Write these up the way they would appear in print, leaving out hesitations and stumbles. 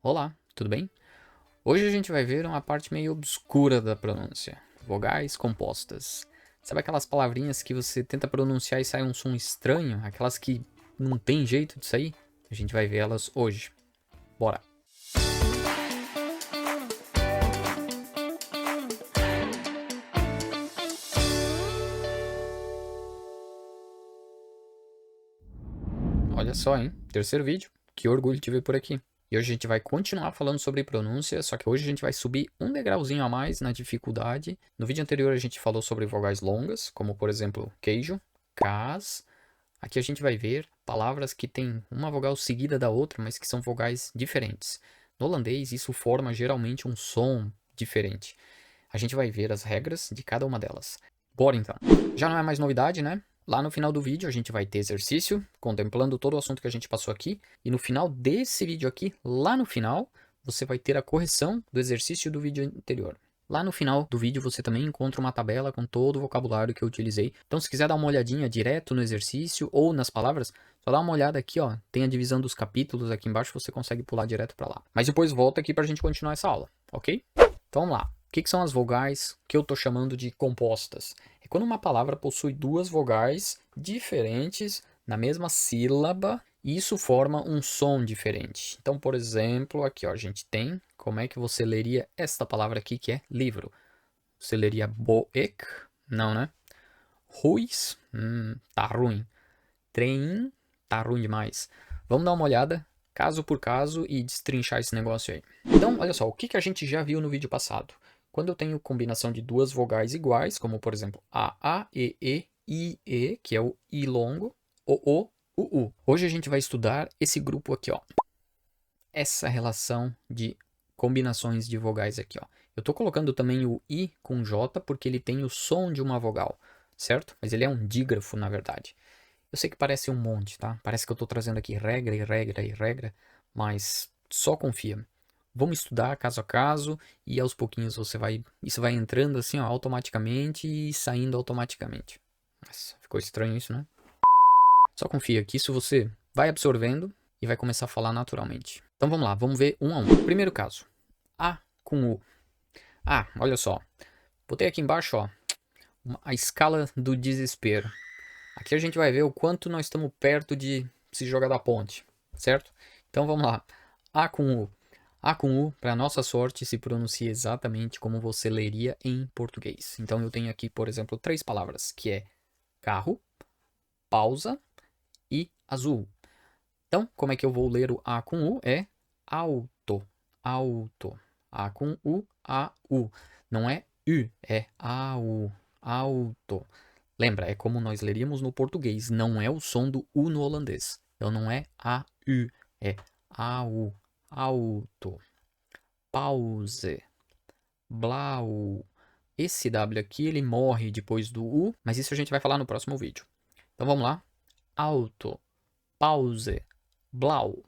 Olá, tudo bem? Hoje a gente vai ver uma parte meio obscura da pronúncia. Vogais compostas. Sabe aquelas palavrinhas que você tenta pronunciar e sai um som estranho? Aquelas que não tem jeito de sair? A gente vai ver elas hoje. Bora! Olha só, hein? Terceiro vídeo. Que orgulho de ver por aqui. E hoje a gente vai continuar falando sobre pronúncia, só que hoje a gente vai subir um degrauzinho a mais na dificuldade. No vídeo anterior a gente falou sobre vogais longas, como por exemplo queijo, cas. Aqui a gente vai ver palavras que têm uma vogal seguida da outra, mas que são vogais diferentes. No holandês, isso forma geralmente um som diferente. A gente vai ver as regras de cada uma delas. Bora então. Já não é mais novidade, né? Lá no final do vídeo a gente vai ter exercício, contemplando todo o assunto que a gente passou aqui. E no final desse vídeo aqui, lá no final, você vai ter a correção do exercício do vídeo anterior. Lá no final do vídeo você também encontra uma tabela com todo o vocabulário que eu utilizei. Então se quiser dar uma olhadinha direto no exercício ou nas palavras, só dá uma olhada aqui, ó. Tem a divisão dos capítulos aqui embaixo, você consegue pular direto para lá. Mas depois volta aqui para a gente continuar essa aula, ok? Então vamos lá. O que são as vogais que eu estou chamando de compostas? É quando uma palavra possui duas vogais diferentes na mesma sílaba e isso forma um som diferente. Então, por exemplo, aqui ó, a gente tem, como é que você leria esta palavra aqui que é livro? Você leria boek? Não, né? Ruis? Tá ruim. Trem? Tá ruim demais. Vamos dar uma olhada, caso por caso, e destrinchar esse negócio aí. Então, olha só, o que a gente já viu no vídeo passado? Quando eu tenho combinação de duas vogais iguais, como por exemplo a, e, I, e, que é o I longo, o, U. Hoje a gente vai estudar esse grupo aqui, ó. Essa relação de combinações de vogais aqui, ó. Eu estou colocando também o I com J porque ele tem o som de uma vogal, certo? Mas ele é um dígrafo, na verdade. Eu sei que parece um monte, tá? Parece que eu estou trazendo aqui regra e regra e regra, mas só confia. Vamos estudar caso a caso e aos pouquinhos isso vai entrando assim, ó, automaticamente e saindo automaticamente. Nossa, ficou estranho isso, né? Só confia que isso você vai absorvendo e vai começar a falar naturalmente. Então vamos lá, vamos ver um a um. Primeiro caso, A com U. Ah, olha só. Botei aqui embaixo, ó, a escala do desespero. Aqui a gente vai ver o quanto nós estamos perto de se jogar da ponte, certo? Então vamos lá. A com U. A com U, para nossa sorte, se pronuncia exatamente como você leria em português. Então eu tenho aqui, por exemplo, três palavras, que é carro, pausa e azul. Então, como é que eu vou ler o A com U? É auto, auto. A com U, A-U. Não é U, é A-U, auto. Lembra, é como nós leríamos no português, não é o som do U no holandês. Então não é A-U, é A-U, auto. Pause, blau. Esse W aqui, ele morre depois do U, mas isso a gente vai falar no próximo vídeo. Então vamos lá. Auto, pause, blau.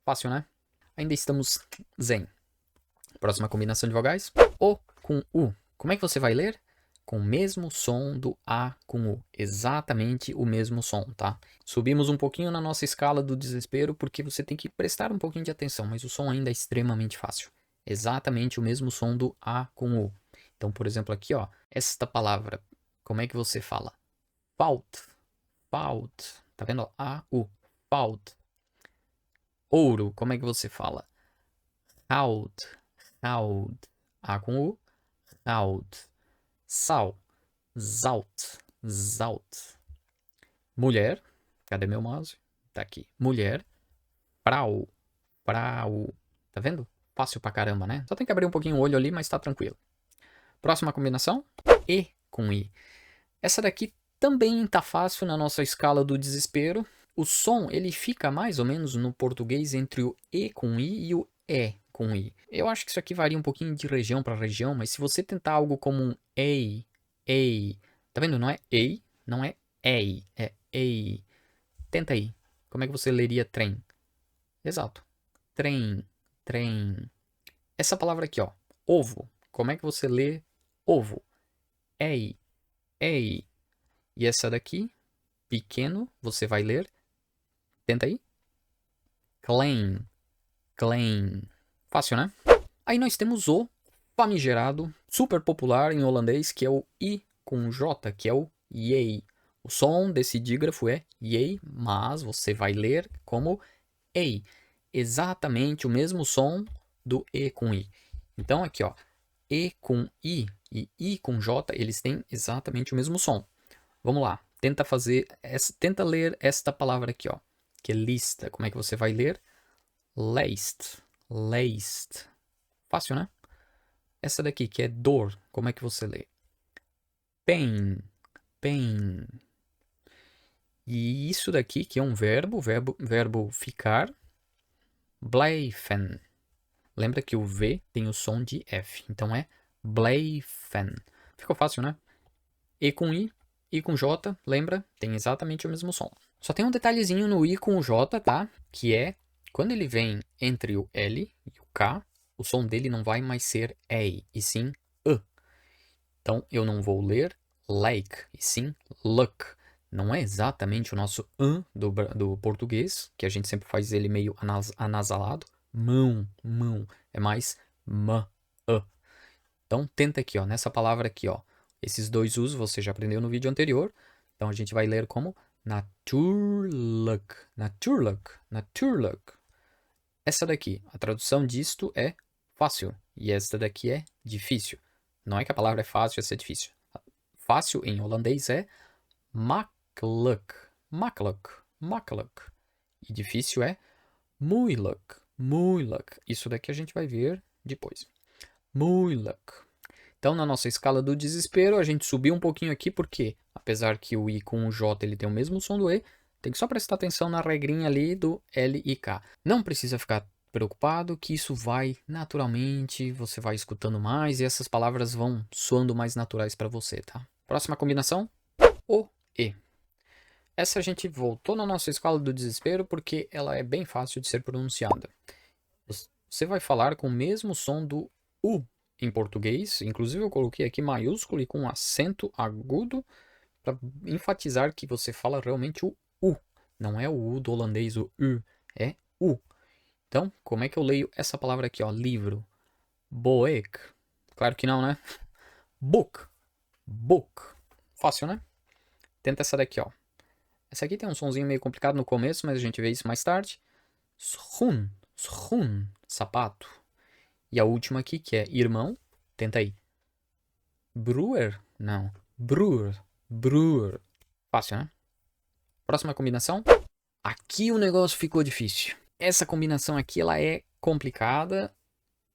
Fácil, né? Ainda estamos zen. Próxima combinação de vogais. O com U. Como é que você vai ler? Com o mesmo som do A com U. Exatamente o mesmo som, tá? Subimos um pouquinho na nossa escala do desespero porque você tem que prestar um pouquinho de atenção, mas o som ainda é extremamente fácil. Exatamente o mesmo som do A com U. Então, por exemplo, aqui, ó, esta palavra, como é que você fala? Fault, fault. Tá vendo? Ó? A, U, fault. Ouro, como é que você fala? Out, out. A com U, out. Sal, zalt, zalt. Mulher, cadê meu mouse? Tá aqui. Mulher, frau, frau. Tá vendo? Fácil pra caramba, né? Só tem que abrir um pouquinho o olho ali, mas tá tranquilo. Próxima combinação, E com I. Essa daqui também tá fácil na nossa escala do desespero. O som, ele fica mais ou menos no português entre o E com I e o E com I. Eu acho que isso aqui varia um pouquinho de região para região, mas se você tentar algo como um ei, ei, tá vendo? Não é ei, não é ei, é ei. Tenta aí. Como é que você leria trem? Exato. Trem, trem. Essa palavra aqui, ó, ovo. Como é que você lê ovo? Ei, ei. E essa daqui, pequeno, você vai ler. Tenta aí. Claim, klein. Fácil, né? Aí nós temos o famigerado, super popular em holandês, que é o I com J, que é o J. O som desse dígrafo é J, mas você vai ler como EI. Exatamente o mesmo som do E com I. Então aqui, ó, E com I e I com J, eles têm exatamente o mesmo som. Vamos lá, tenta ler esta palavra aqui, ó, que é lista. Como é que você vai ler? Leest, leest. Fácil, né? Essa daqui, que é dor, como é que você lê? Pain, pain. E isso daqui, que é um verbo ficar, blijven. Lembra que o V tem o som de F, então é blijven. Ficou fácil, né? E com I com J, lembra? Tem exatamente o mesmo som. Só tem um detalhezinho no I com o J, tá? Que é, quando ele vem entre o L e o K, o som dele não vai mais ser EI, e sim E. Então, eu não vou ler like, e sim look. Não é exatamente o nosso do português, que a gente sempre faz ele meio anasalado. Mão, mão. É mais ma, e. Então, tenta aqui, ó, nessa palavra aqui, ó. Esses dois usos você já aprendeu no vídeo anterior. Então, a gente vai ler como natuurlijk, natuurlijk, natuurlijk. Essa daqui, a tradução disto é fácil. E esta daqui é difícil. Não é que a palavra é fácil, essa é difícil. Fácil em holandês é makkelijk, makkelijk, makkelijk. E difícil é moeilijk, moeilijk. Isso daqui a gente vai ver depois. Moeilijk. Então, na nossa escala do desespero, a gente subiu um pouquinho aqui, porque, apesar que o I com o J ele tem o mesmo som do E, tem que só prestar atenção na regrinha ali do L e K. Não precisa ficar preocupado que isso vai naturalmente, você vai escutando mais e essas palavras vão soando mais naturais para você, tá? Próxima combinação, o E. Essa a gente voltou na nossa escala do desespero porque ela é bem fácil de ser pronunciada. Você vai falar com o mesmo som do U em português, inclusive eu coloquei aqui maiúsculo e com acento agudo para enfatizar que você fala realmente o U. Não é o U do holandês, o U, é U. Então, como é que eu leio essa palavra aqui, ó? Livro. Boek. Claro que não, né? Book. Book. Fácil, né? Tenta essa daqui, ó. Essa aqui tem um sonzinho meio complicado no começo, mas a gente vê isso mais tarde. Schoen. Schoen. Sapato. E a última aqui, que é irmão. Tenta aí. Broer? Não. Broer. Broer. Fácil, né? Próxima combinação. Aqui o negócio ficou difícil. Essa combinação aqui, ela é complicada.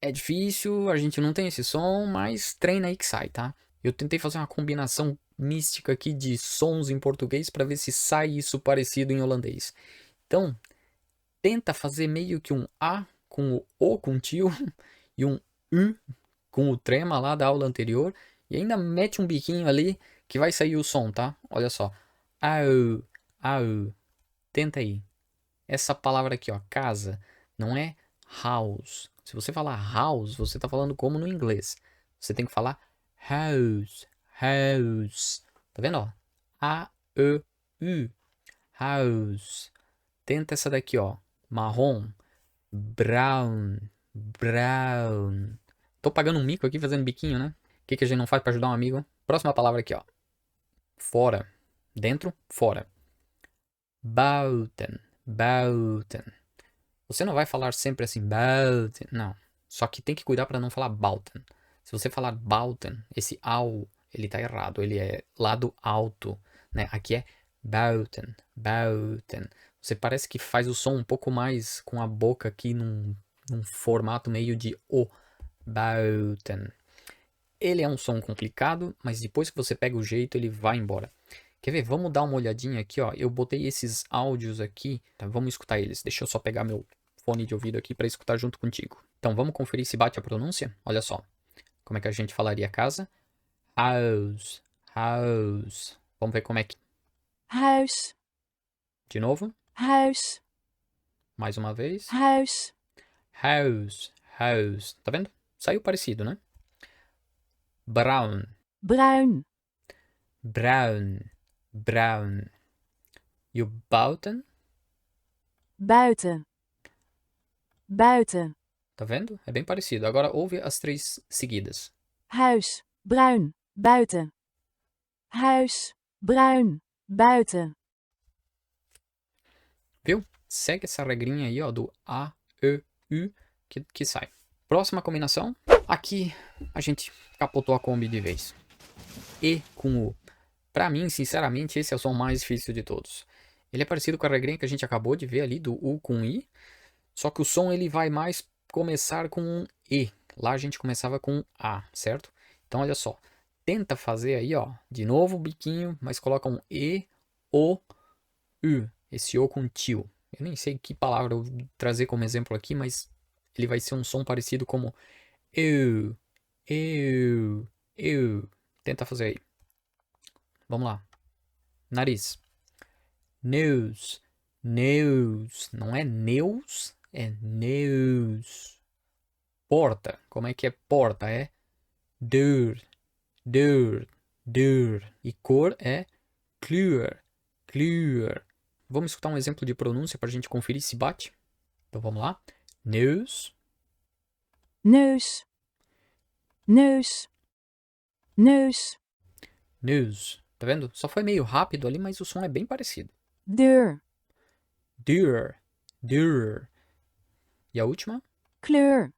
É difícil, a gente não tem esse som, mas treina aí que sai, tá? Eu tentei fazer uma combinação mística aqui de sons em português para ver se sai isso parecido em holandês. Então, tenta fazer meio que um A com o O com tio e um U com o trema lá da aula anterior e ainda mete um biquinho ali que vai sair o som, tá? Olha só. Au, au. Tenta aí. Essa palavra aqui, ó, casa, não é house. Se você falar house, você tá falando como no inglês. Você tem que falar house, house. Tá vendo, ó? A-E-U, house. Tenta essa daqui, ó, marrom, brown, brown. Tô pagando um mico aqui fazendo biquinho, né? O que a gente não faz pra ajudar um amigo? Próxima palavra aqui, ó. Fora. Dentro, fora. Buiten, buiten. Você não vai falar sempre assim, buiten. Não. Só que tem que cuidar para não falar bauten. Se você falar bauten, esse au, ele tá errado. Ele é lado alto, né? Aqui é bauten, bauten. Você parece que faz o som um pouco mais com a boca aqui num formato meio de o. Bauten. Ele é um som complicado, mas depois que você pega o jeito, ele vai embora. Quer ver? Vamos dar uma olhadinha aqui, ó. Eu botei esses áudios aqui, tá? Vamos escutar eles. Deixa eu só pegar meu fone de ouvido aqui para escutar junto contigo. Então, vamos conferir se bate a pronúncia? Olha só. Como é que a gente falaria casa? House, house. Vamos ver como é que... Huis, De novo. huis, Mais uma vez. huis, House, house. Tá vendo? Saiu parecido, né? Brown, bruin, brown, brown. E o buiten? buiten, buiten, Tá vendo? É bem parecido. Agora ouve as 3 seguidas. huis, bruin, buiten. Huis, bruin, buiten. Viu? Segue essa regrinha aí, ó, do A, E, U, que sai. Próxima combinação. Aqui a gente capotou a Kombi de vez. E com U. Pra mim, sinceramente, esse é o som mais difícil de todos. Ele é parecido com a regrinha que a gente acabou de ver ali, do U com I. Só que o som ele vai mais começar com um E. Lá a gente começava com um A, certo? Então olha só. Tenta fazer aí, ó. De novo o biquinho, mas coloca um E, O, U. Esse O com tio. Eu nem sei que palavra eu vou trazer como exemplo aqui, mas ele vai ser um som parecido como eu, eu. Tenta fazer aí. Vamos lá. Nariz. Neus, neus. Não é neus, é neus. Porta. Como é que é porta? É deur, deur, deur. E cor é kleur, kleur. Vamos escutar um exemplo de pronúncia para a gente conferir se bate? Então vamos lá. Neus, Neus, neus, neus, neus. Tá vendo? Só foi meio rápido ali, mas o som é bem parecido. deur, Deur, deur. E a última? kleur,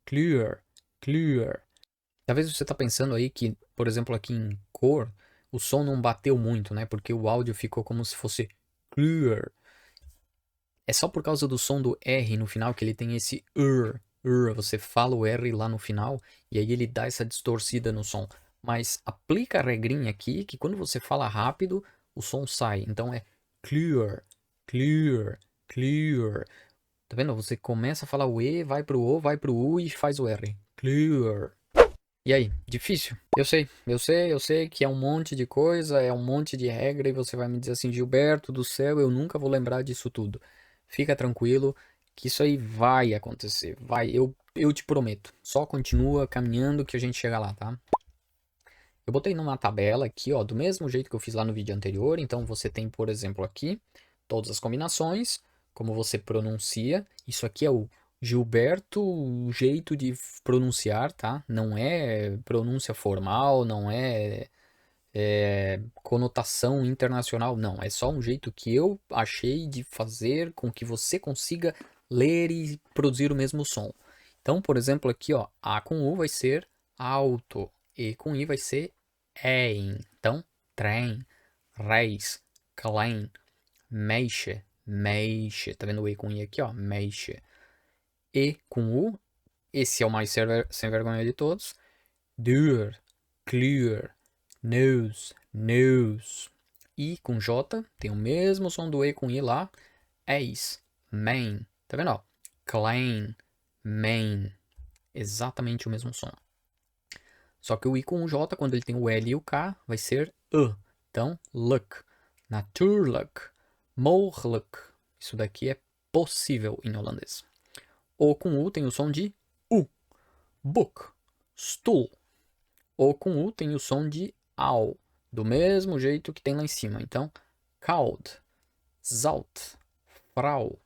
Clear, clear. Talvez você tá pensando aí que, por exemplo, aqui em cor, o som não bateu muito, né? Porque o áudio ficou como se fosse clear. É só por causa do som do R no final que ele tem esse Você fala o R lá no final e aí ele dá essa distorcida no som. Mas aplica a regrinha aqui que quando você fala rápido, o som sai. Então é clear, clear, clear. Tá vendo? Você começa a falar o E, vai pro O, vai pro U e faz o R. Clear. E aí, difícil? Eu sei que é um monte de coisa, é um monte de regra e você vai me dizer assim, Gilberto do céu, eu nunca vou lembrar disso tudo. Fica tranquilo que isso aí vai acontecer, vai, eu te prometo. Só continua caminhando que a gente chega lá, tá? Eu botei numa tabela aqui, ó, do mesmo jeito que eu fiz lá no vídeo anterior, então você tem, por exemplo, aqui todas as combinações, como você pronuncia. Isso aqui é o Gilberto, o jeito de pronunciar, tá? Não é pronúncia formal, não é, conotação internacional, não. É só um jeito que eu achei de fazer com que você consiga ler e produzir o mesmo som. Então, por exemplo, aqui, ó, A com U vai ser alto, E com I vai ser ein. Então, trem, reis, klein, meisje, meisje. Tá vendo o E com I aqui, ó? Meisje. E com U, esse é o mais sem vergonha de todos. Duur, clear, neus, neus. I com J, tem o mesmo som do E com I lá. Eis, main. Tá vendo, ó? Klein, main. Exatamente o mesmo som. Só que o I com o J, quando ele tem o L e o K, vai ser E. Então, luck, natuurlijk, mogelijk. Isso daqui é possível em holandês. O com U tem o som de U. Book, stoel. O com U tem o som de AU. Do mesmo jeito que tem lá em cima. Então, koud, zout, vrouw.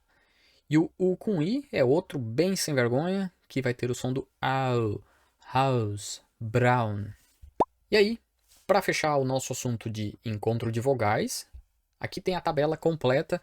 E o U com I é outro bem sem vergonha, que vai ter o som do AU. House, brown. E aí, para fechar o nosso assunto de encontro de vogais, aqui tem a tabela completa.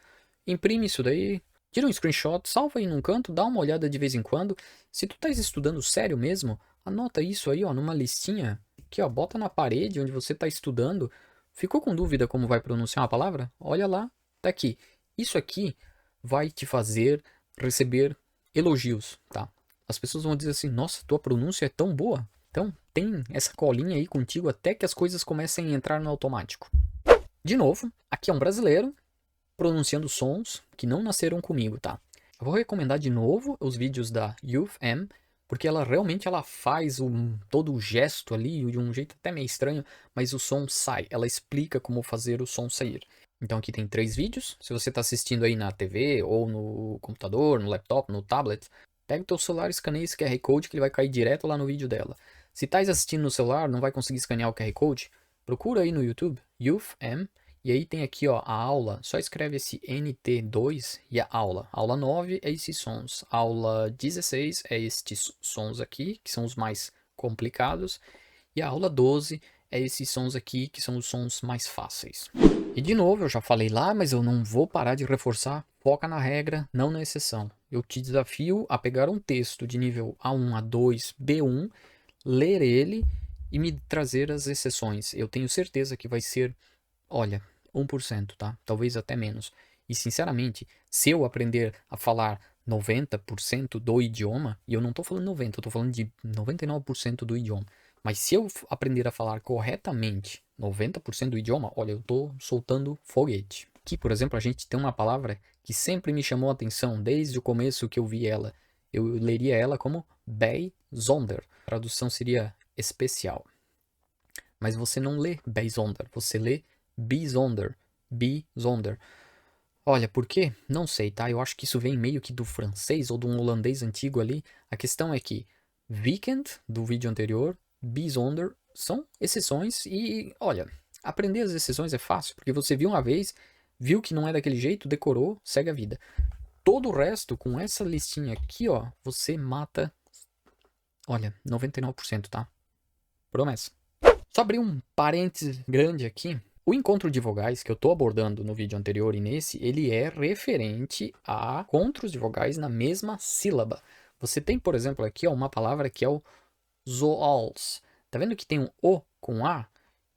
Imprime isso daí, tira um screenshot, salva aí num canto, dá uma olhada de vez em quando. Se tu estás estudando sério mesmo, anota isso aí, ó, numa listinha. Aqui, ó, bota na parede onde você está estudando. Ficou com dúvida como vai pronunciar uma palavra? Olha lá, tá aqui. Isso aqui vai te fazer receber elogios, tá? As pessoas vão dizer assim, nossa, tua pronúncia é tão boa. Então, tem essa colinha aí contigo até que as coisas comecem a entrar no automático. De novo, aqui é um brasileiro pronunciando sons que não nasceram comigo, tá? Eu vou recomendar de novo os vídeos da Youth M, porque ela realmente faz todo o gesto ali de um jeito até meio estranho, mas o som sai. Ela explica como fazer o som sair. Então aqui tem 3 vídeos. Se você está assistindo aí na TV ou no computador, no laptop, no tablet, pega o teu celular e escaneia esse QR Code que ele vai cair direto lá no vídeo dela. Se estás assistindo no celular, não vai conseguir escanear o QR Code, procura aí no YouTube, Youth M, E aí tem aqui, ó, a aula, só escreve esse NT2 e a aula. Aula 9 é esses sons. Aula 16 é estes sons aqui, que são os mais complicados. E a aula 12 é esses sons aqui, que são os sons mais fáceis. E de novo, eu já falei lá, mas eu não vou parar de reforçar. Foca na regra, não na exceção. Eu te desafio a pegar um texto de nível A1, A2, B1, ler ele e me trazer as exceções. Eu tenho certeza que vai ser, olha, 1%, tá? Talvez até menos. E sinceramente, se eu aprender a falar 90% do idioma, e eu não tô falando 90, eu tô falando de 99% do idioma. Mas se eu aprender a falar corretamente 90% do idioma, olha, eu tô soltando foguete. Aqui, por exemplo, a gente tem uma palavra que sempre me chamou a atenção desde o começo que eu vi ela. Eu leria ela como bijzonder. A tradução seria especial. Mas você não lê bijzonder, você lê bijzonder. Bijzonder. Olha, por quê? Não sei, tá? Eu acho que isso vem meio que do francês ou de um holandês antigo ali. A questão é que weekend, do vídeo anterior, bijzonder, são exceções e, olha, aprender as exceções é fácil, porque você viu uma vez, viu que não é daquele jeito, decorou, segue a vida. Todo o resto, com essa listinha aqui, ó, você mata, olha, 99%, tá? Promessa. Só abrir um parênteses grande aqui. O encontro de vogais que eu estou abordando no vídeo anterior e nesse, ele é referente a encontros de vogais na mesma sílaba. Você tem, por exemplo, aqui ó, uma palavra que é o zoals. Tá vendo que tem um O com A?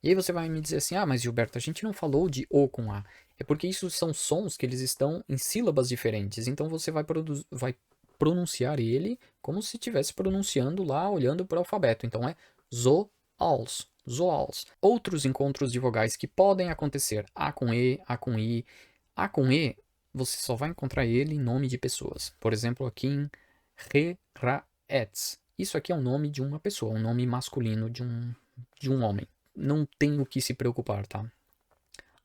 E aí você vai me dizer assim, ah, mas Gilberto, a gente não falou de O com A. É porque isso são sons que eles estão em sílabas diferentes. Então você vai pronunciar ele como se estivesse pronunciando lá, olhando para o alfabeto. Então é zoals. Zoals. Outros encontros de vogais que podem acontecer. A com E, A com I. A com E, você só vai encontrar ele em nome de pessoas. Por exemplo, aqui em Re-ra-ets. Isso aqui é um nome de uma pessoa, um nome masculino de um homem. Não tem o que se preocupar, tá?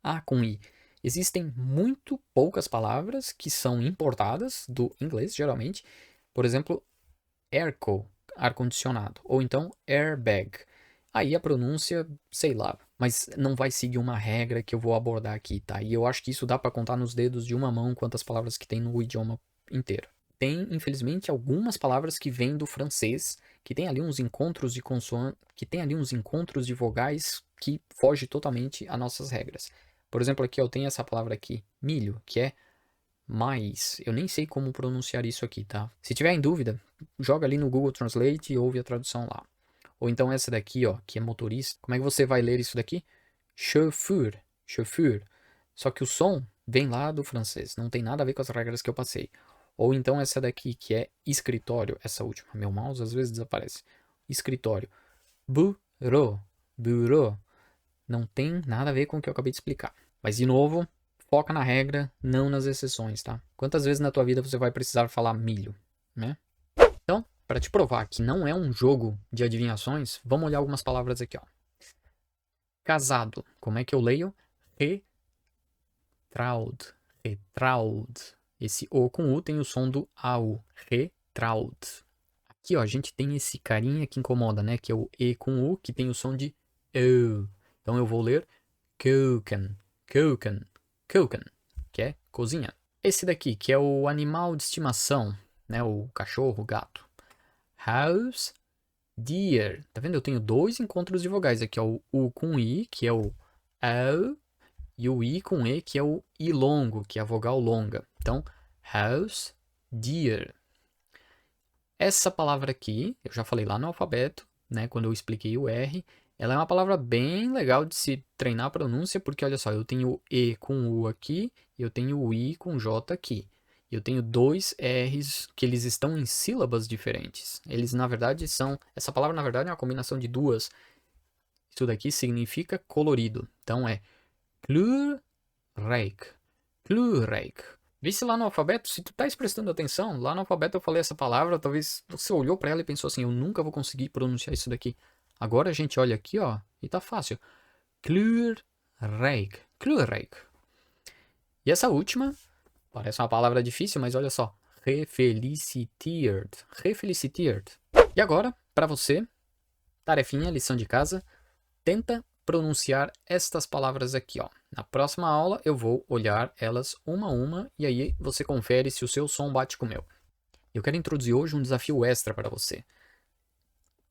A com I. Existem muito poucas palavras que são importadas do inglês, geralmente. Por exemplo, airco, ar-condicionado. Ou então airbag. Aí a pronúncia, sei lá, mas não vai seguir uma regra que eu vou abordar aqui, tá? E eu acho que isso dá para contar nos dedos de uma mão quantas palavras que tem no idioma inteiro. Tem, infelizmente, algumas palavras que vêm do francês, que tem ali uns encontros de consoantes, que tem ali uns encontros de vogais que foge totalmente às nossas regras. Por exemplo, aqui eu tenho essa palavra aqui, milho, que é mais. Eu nem sei como pronunciar isso aqui, tá? Se tiver em dúvida, joga ali no Google Translate e ouve a tradução lá. Ou então essa daqui, ó, que é motorista. Como é que você vai ler isso daqui? Chauffeur, chauffeur. Só que o som vem lá do francês, não tem nada a ver com as regras que eu passei. Ou então essa daqui, que é escritório, essa última. Meu mouse às vezes desaparece. Escritório. Bureau, bureau. Não tem nada a ver com o que eu acabei de explicar. Mas de novo, foca na regra, não nas exceções, tá? Quantas vezes na tua vida você vai precisar falar milho, né? Então, para te provar que não é um jogo de adivinhações, vamos olhar algumas palavras aqui, ó. Casado. Como é que eu leio? Retraud. Retraud. Esse O com U tem o som do AU. Retraud. Aqui, ó, a gente tem esse carinha que incomoda, né? Que é o E com U, que tem o som de O. Então eu vou ler Koken. Koken. Koken. Que é cozinha. Esse daqui, que é o animal de estimação, né? O cachorro, o gato. House, deer. Tá vendo? Eu tenho dois encontros de vogais. Aqui é o U com I, que é o O, e o I com E, que é o I longo, que é a vogal longa. Então, house, deer. Essa palavra aqui, eu já falei lá no alfabeto, né? Quando eu expliquei o R, ela é uma palavra bem legal de se treinar a pronúncia, porque olha só, eu tenho o E com U aqui, e eu tenho o I com J aqui. Eu tenho dois R's que eles estão em sílabas diferentes. Eles, na verdade, são... Essa palavra, na verdade, é uma combinação de duas. Isso daqui significa colorido. Então, é kleurrijk. Kleurrijk. Vê se lá no alfabeto, se tu tá prestando atenção, lá no alfabeto eu falei essa palavra, talvez você olhou para ela e pensou assim, eu nunca vou conseguir pronunciar isso daqui. Agora a gente olha aqui, ó, e tá fácil. Kleurrijk. Kleurrijk. E essa última... Parece uma palavra difícil, mas olha só. Gefeliciteerd. Gefeliciteerd. E agora, para você, tarefinha, lição de casa, tenta pronunciar estas palavras aqui, ó. Na próxima aula eu vou olhar elas uma a uma e aí você confere se o seu som bate com o meu. Eu quero introduzir hoje um desafio extra para você.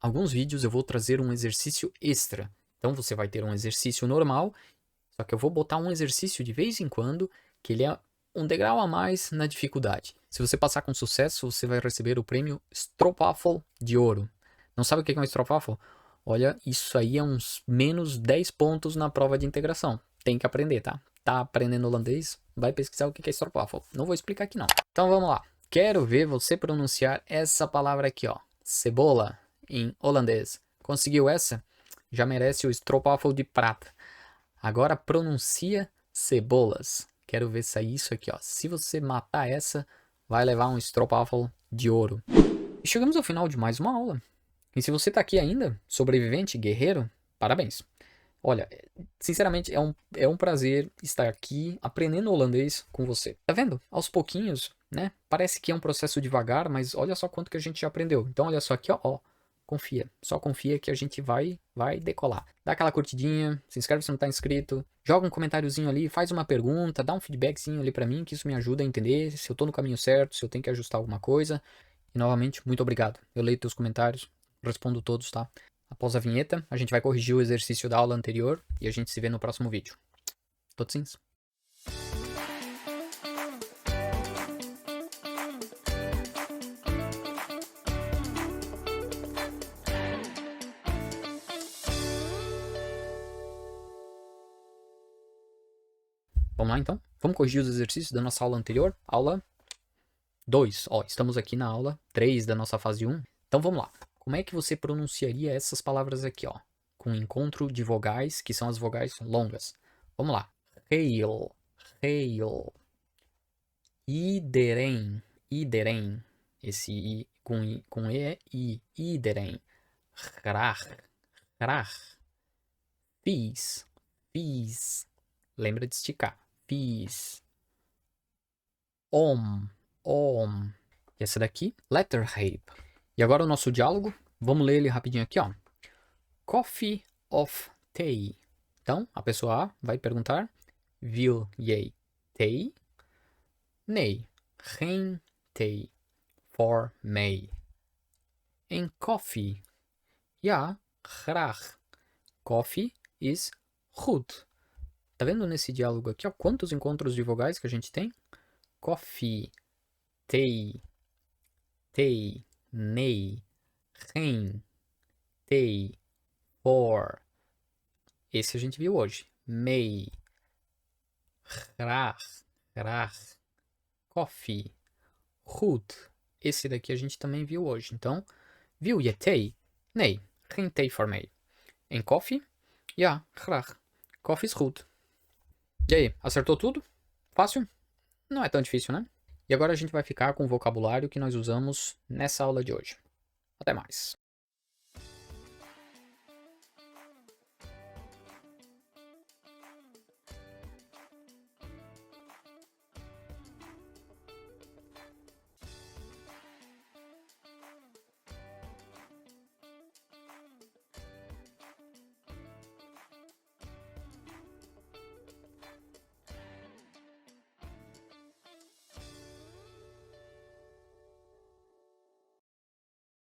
Alguns vídeos eu vou trazer um exercício extra. Então você vai ter um exercício normal, só que eu vou botar um exercício de vez em quando, que ele é um degrau a mais na dificuldade. Se você passar com sucesso, você vai receber o prêmio Stroopwafel de ouro. Não sabe o que é um Stroopwafel? Olha, isso aí é uns menos 10 pontos na prova de integração. Tem que aprender, tá? Tá aprendendo holandês? Vai pesquisar o que é Stroopwafel. Não vou explicar aqui não. Então vamos lá. Quero ver você pronunciar essa palavra aqui, ó. Cebola, em holandês. Conseguiu essa? Já merece o Stroopwafel de prata. Agora pronuncia cebolas. Quero ver sair isso aqui, ó. Se você matar essa, vai levar um Stroopwafel de ouro. E chegamos ao final de mais uma aula. E se você tá aqui ainda, sobrevivente, guerreiro, parabéns. Olha, sinceramente, é um prazer estar aqui aprendendo holandês com você. Tá vendo? Aos pouquinhos, né? Parece que é um processo devagar, mas olha só quanto que a gente já aprendeu. Então, olha só aqui, ó. Confia. Só confia que a gente vai decolar. Dá aquela curtidinha, se inscreve se não tá inscrito, joga um comentáriozinho ali, faz uma pergunta, dá um feedbackzinho ali pra mim, que isso me ajuda a entender se eu tô no caminho certo, se eu tenho que ajustar alguma coisa. E novamente, muito obrigado. Eu leio teus comentários, respondo todos, tá? Após a vinheta, a gente vai corrigir o exercício da aula anterior e a gente se vê no próximo vídeo. Tot ziens. Vamos lá então? Vamos corrigir os exercícios da nossa aula anterior? Aula 2. Ó, estamos aqui na aula 3 da nossa fase 1. Então vamos lá. Como é que você pronunciaria essas palavras aqui, ó? Com encontro de vogais, que são as vogais longas. Vamos lá. Hail, hail. Iedereen, iedereen. Esse I com E é I. Iedereen. Graag, graag. Vies, vies. Lembra de esticar. Vies. Om. E essa daqui, letterhead. E agora o nosso diálogo. Vamos ler ele rapidinho aqui, ó. Coffee of tea. Então, a pessoa A vai perguntar: Wil jij thee? Nee, geen thee. For mij. En koffie? Ja, graag. Coffee is goed. Tá vendo nesse diálogo aqui, ó, quantos encontros de vogais que a gente tem? Coffee, thee, nee, geen, thee, for. Esse a gente viu hoje. May, graag, coffee, goed. Esse daqui a gente também viu hoje. Então, wil je thee? Nee, geen thee voor mij. En coffee? Ja, graag. Coffee is goed. E aí, acertou tudo? Fácil? Não é tão difícil, né? E agora a gente vai ficar com o vocabulário que nós usamos nessa aula de hoje. Até mais.